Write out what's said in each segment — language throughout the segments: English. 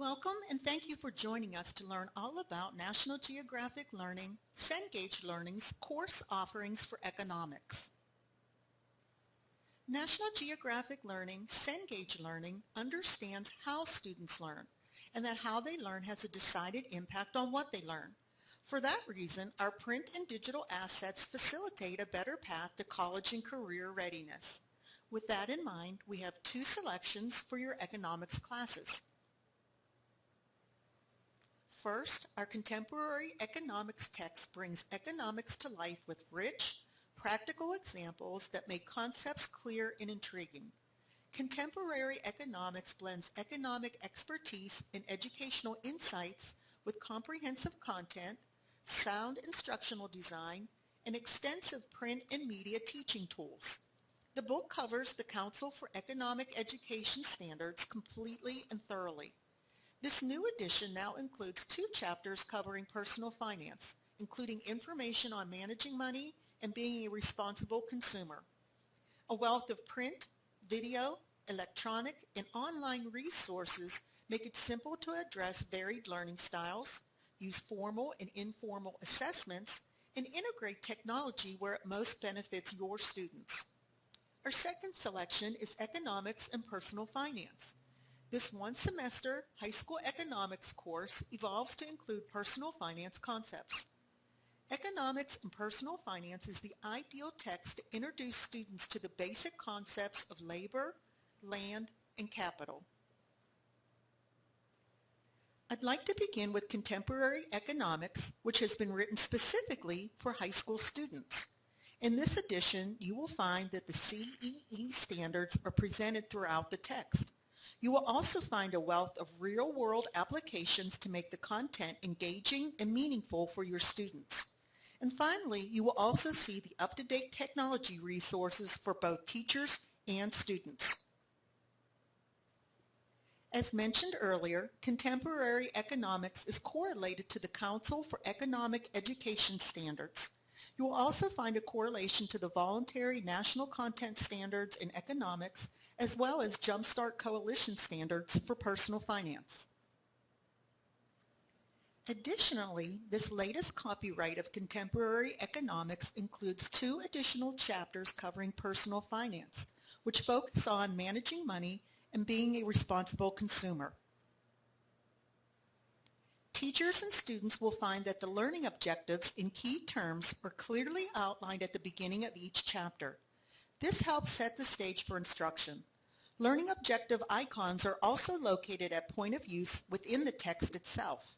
Welcome and thank you for joining us to learn all about National Geographic Learning, Cengage Learning's course offerings for economics. National Geographic Learning, Cengage Learning understands how students learn and that how they learn has a decided impact on what they learn. For that reason, our print and digital assets facilitate a better path to college and career readiness. With that in mind, we have two selections for your economics classes. First, our contemporary economics text brings economics to life with rich, practical examples that make concepts clear and intriguing. Contemporary economics blends economic expertise and educational insights with comprehensive content, sound instructional design, and extensive print and media teaching tools. The book covers the Council for Economic Education standards completely and thoroughly. This new edition now includes 2 chapters covering personal finance, including information on managing money and being a responsible consumer. A wealth of print, video, electronic, and online resources make it simple to address varied learning styles, use formal and informal assessments, and integrate technology where it most benefits your students. Our second selection is Economics and Personal Finance. This one-semester high school economics course evolves to include personal finance concepts. Economics and Personal Finance is the ideal text to introduce students to the basic concepts of labor, land, and capital. I'd like to begin with Contemporary Economics, which has been written specifically for high school students. In this edition, you will find that the CEE standards are presented throughout the text. You will also find a wealth of real-world applications to make the content engaging and meaningful for your students. And finally, you will also see the up-to-date technology resources for both teachers and students. As mentioned earlier, contemporary economics is correlated to the Council for Economic Education standards. You will also find a correlation to the voluntary national content standards in economics as well as Jumpstart Coalition standards for personal finance. Additionally, this latest copyright of contemporary economics includes 2 additional chapters covering personal finance, which focus on managing money and being a responsible consumer. Teachers and students will find that the learning objectives in key terms are clearly outlined at the beginning of each chapter. This helps set the stage for instruction. Learning objective icons are also located at point of use within the text itself.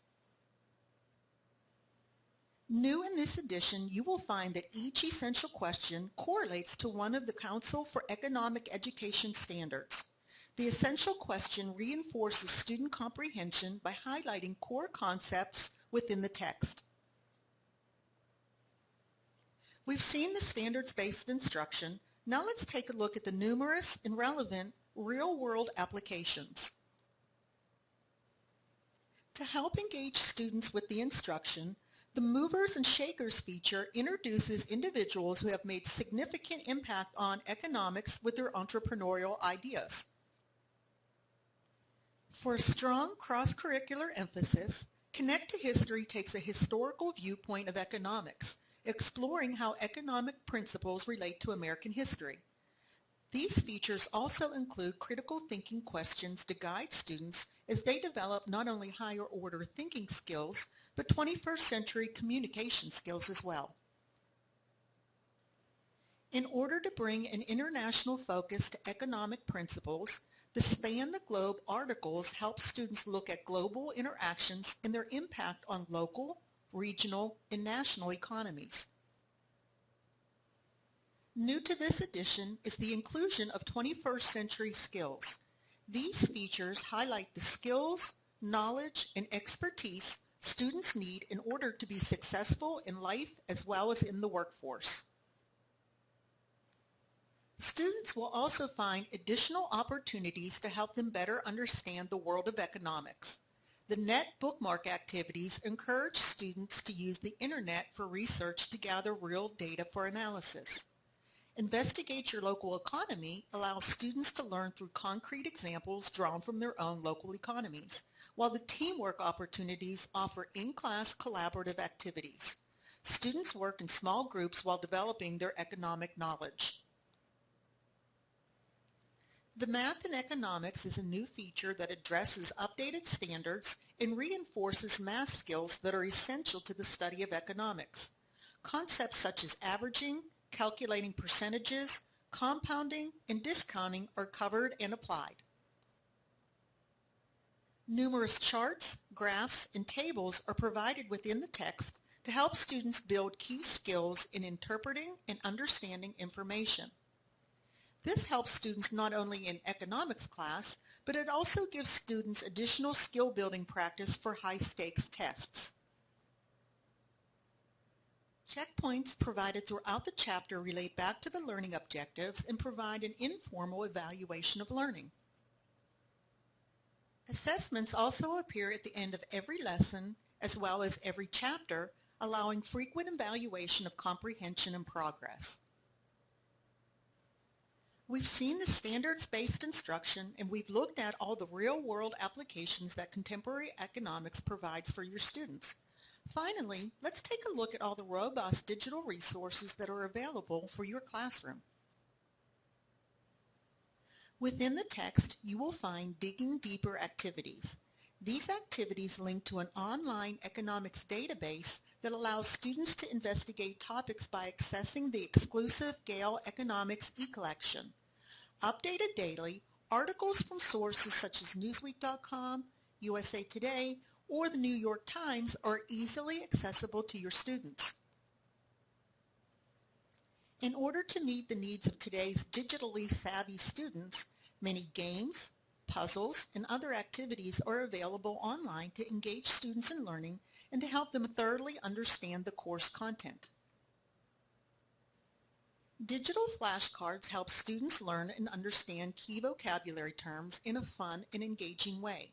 New in this edition, you will find that each essential question correlates to one of the Council for Economic Education standards. The essential question reinforces student comprehension by highlighting core concepts within the text. We've seen the standards-based instruction. Now let's take a look at the numerous and relevant real-world applications. To help engage students with the instruction, the Movers and Shakers feature introduces individuals who have made significant impact on economics with their entrepreneurial ideas. For a strong cross-curricular emphasis, Connect to History takes a historical viewpoint of economics, exploring how economic principles relate to American history. These features also include critical thinking questions to guide students as they develop not only higher order thinking skills, but 21st century communication skills as well. In order to bring an international focus to economic principles, the Span the Globe articles help students look at global interactions and their impact on local, regional, and national economies. New to this edition is the inclusion of 21st century skills. These features highlight the skills, knowledge, and expertise students need in order to be successful in life as well as in the workforce. Students will also find additional opportunities to help them better understand the world of economics. The Net bookmark activities encourage students to use the internet for research to gather real data for analysis. Investigate Your Local Economy allows students to learn through concrete examples drawn from their own local economies, while the teamwork opportunities offer in-class collaborative activities. Students work in small groups while developing their economic knowledge. The Math in Economics is a new feature that addresses updated standards and reinforces math skills that are essential to the study of economics. Concepts such as averaging, calculating percentages, compounding, and discounting are covered and applied. Numerous charts, graphs, and tables are provided within the text to help students build key skills in interpreting and understanding information. This helps students not only in economics class, but it also gives students additional skill-building practice for high-stakes tests. Checkpoints provided throughout the chapter relate back to the learning objectives and provide an informal evaluation of learning. Assessments also appear at the end of every lesson as well as every chapter, allowing frequent evaluation of comprehension and progress. We've seen the standards-based instruction, and we've looked at all the real-world applications that contemporary economics provides for your students. Finally, let's take a look at all the robust digital resources that are available for your classroom. Within the text, you will find Digging Deeper activities. These activities link to an online economics database that allows students to investigate topics by accessing the exclusive Gale Economics e-collection. Updated daily, articles from sources such as Newsweek.com, USA Today, or the New York Times are easily accessible to your students. In order to meet the needs of today's digitally savvy students, many games, puzzles, and other activities are available online to engage students in learning and to help them thoroughly understand the course content. Digital flashcards help students learn and understand key vocabulary terms in a fun and engaging way.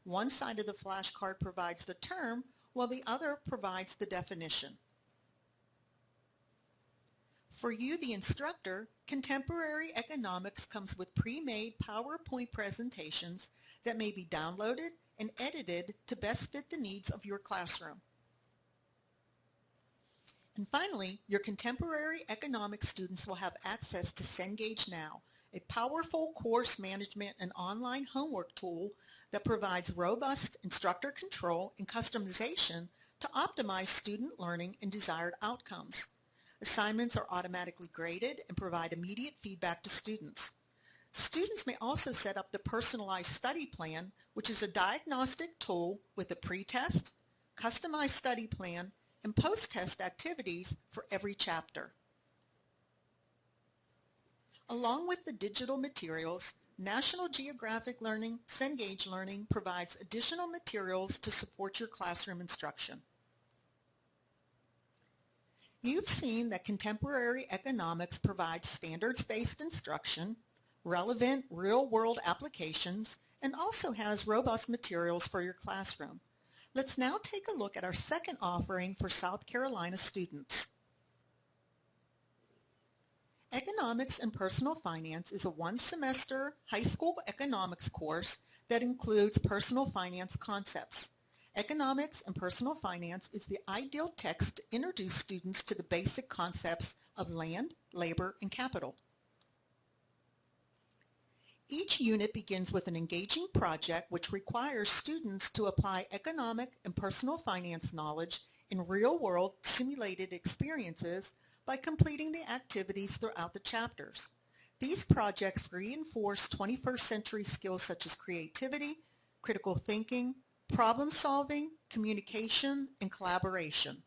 One side of the flashcard provides the term, while the other provides the definition. For you, the instructor, contemporary economics comes with pre-made PowerPoint presentations that may be downloaded and edited to best fit the needs of your classroom. And finally, your contemporary economics students will have access to Cengage Now, a powerful course management and online homework tool that provides robust instructor control and customization to optimize student learning and desired outcomes. Assignments are automatically graded and provide immediate feedback to students. Students may also set up the personalized study plan, which is a diagnostic tool with a pre-test, customized study plan, and post-test activities for every chapter. Along with the digital materials, National Geographic Learning, Cengage Learning provides additional materials to support your classroom instruction. You've seen that contemporary economics provides standards-based instruction, relevant real-world applications, and also has robust materials for your classroom. Let's now take a look at our second offering for South Carolina students. Economics and Personal Finance is a one-semester high school economics course that includes personal finance concepts. Economics and Personal Finance is the ideal text to introduce students to the basic concepts of land, labor, and capital. Each unit begins with an engaging project which requires students to apply economic and personal finance knowledge in real-world simulated experiences by completing the activities throughout the chapters. These projects reinforce 21st century skills such as creativity, critical thinking, problem solving, communication, and collaboration.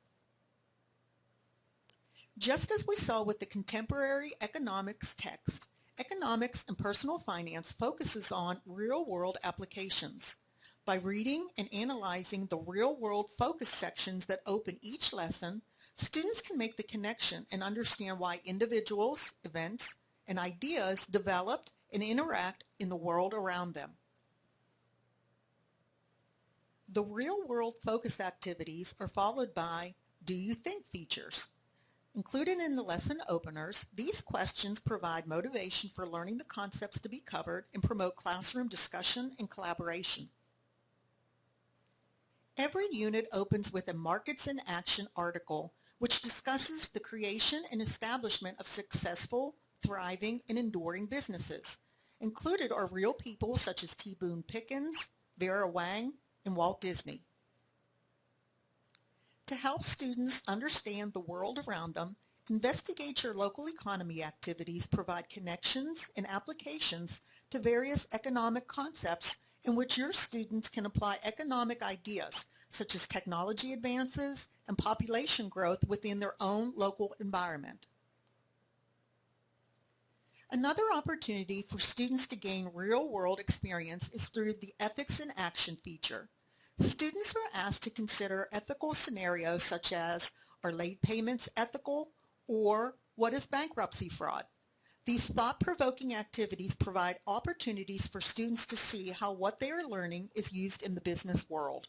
Just as we saw with the contemporary economics text, Economics and Personal Finance focuses on real-world applications. By reading and analyzing the real-world focus sections that open each lesson, students can make the connection and understand why individuals, events, and ideas developed and interact in the world around them. The real-world focus activities are followed by Do You Think features. Included in the lesson openers, these questions provide motivation for learning the concepts to be covered and promote classroom discussion and collaboration. Every unit opens with a Markets in Action article, which discusses the creation and establishment of successful, thriving, and enduring businesses. Included are real people such as T. Boone Pickens, Vera Wang, and Walt Disney. To help students understand the world around them, investigate your local economy activities provide connections and applications to various economic concepts in which your students can apply economic ideas such as technology advances and population growth within their own local environment. Another opportunity for students to gain real-world experience is through the Ethics in Action feature. Students are asked to consider ethical scenarios such as, are late payments ethical, or what is bankruptcy fraud? These thought-provoking activities provide opportunities for students to see how what they are learning is used in the business world.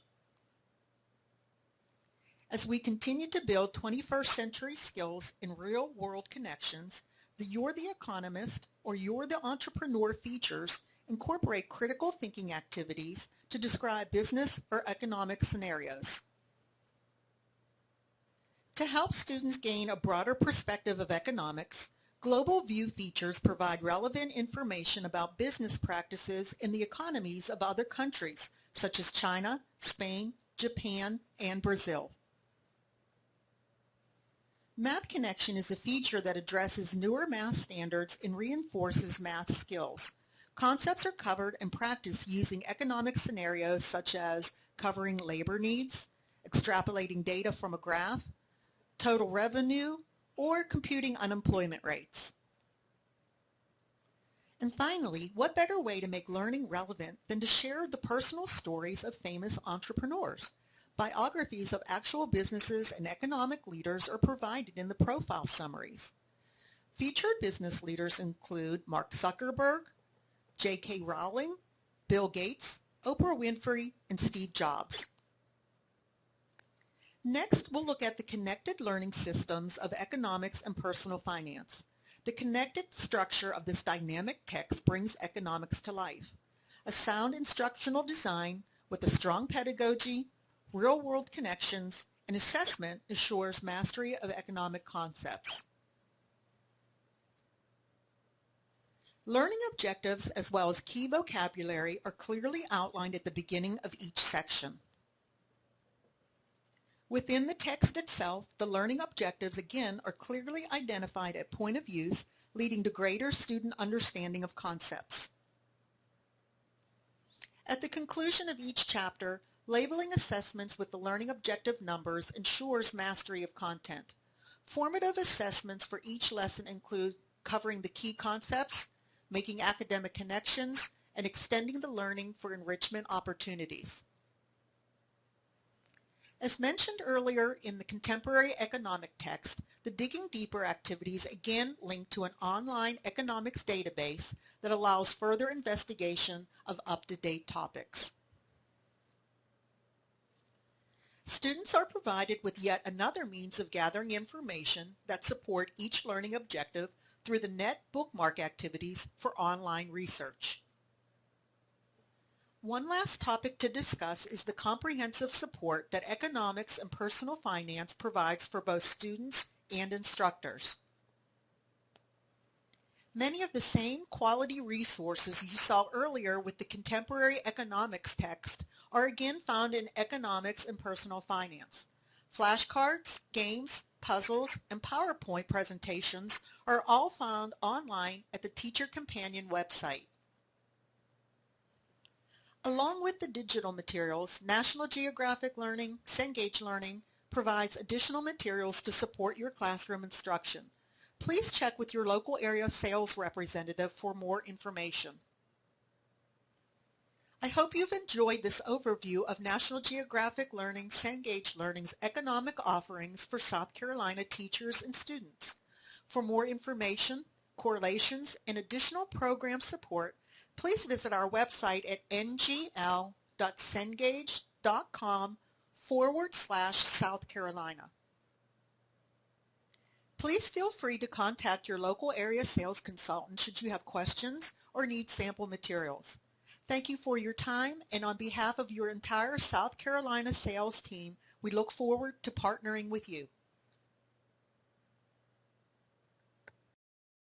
As we continue to build 21st century skills in real-world connections, the You're the Economist or You're the Entrepreneur features incorporate critical thinking activities to describe business or economic scenarios. To help students gain a broader perspective of economics, Global View features provide relevant information about business practices in the economies of other countries, such as China, Spain, Japan, and Brazil. Math Connection is a feature that addresses newer math standards and reinforces math skills. Concepts are covered and practiced using economic scenarios such as covering labor needs, extrapolating data from a graph, total revenue, or computing unemployment rates. And finally, what better way to make learning relevant than to share the personal stories of famous entrepreneurs? Biographies of actual businesses and economic leaders are provided in the profile summaries. Featured business leaders include Mark Zuckerberg, J.K. Rowling, Bill Gates, Oprah Winfrey, and Steve Jobs. Next, we'll look at the connected learning systems of economics and personal finance. The connected structure of this dynamic text brings economics to life. A sound instructional design with a strong pedagogy, real-world connections, and assessment assures mastery of economic concepts. Learning objectives as well as key vocabulary are clearly outlined at the beginning of each section. Within the text itself, the learning objectives again are clearly identified at point of use, leading to greater student understanding of concepts. At the conclusion of each chapter, labeling assessments with the learning objective numbers ensures mastery of content. Formative assessments for each lesson include covering the key concepts, making academic connections, and extending the learning for enrichment opportunities. As mentioned earlier in the contemporary economic text, the Digging Deeper activities again link to an online economics database that allows further investigation of up-to-date topics. Students are provided with yet another means of gathering information that support each learning objective through the net bookmark activities for online research. One last topic to discuss is the comprehensive support that economics and personal finance provides for both students and instructors. Many of the same quality resources you saw earlier with the contemporary economics text are again found in economics and personal finance. Flashcards, games, puzzles, and PowerPoint presentations are all found online at the Teacher Companion website. Along with the digital materials, National Geographic Learning, Cengage Learning provides additional materials to support your classroom instruction. Please check with your local area sales representative for more information. I hope you've enjoyed this overview of National Geographic Learning, Cengage Learning's economic offerings for South Carolina teachers and students. For more information, correlations, and additional program support, please visit our website at ngl.cengage.com/South Carolina. Please feel free to contact your local area sales consultant should you have questions or need sample materials. Thank you for your time, and on behalf of your entire South Carolina sales team, we look forward to partnering with you.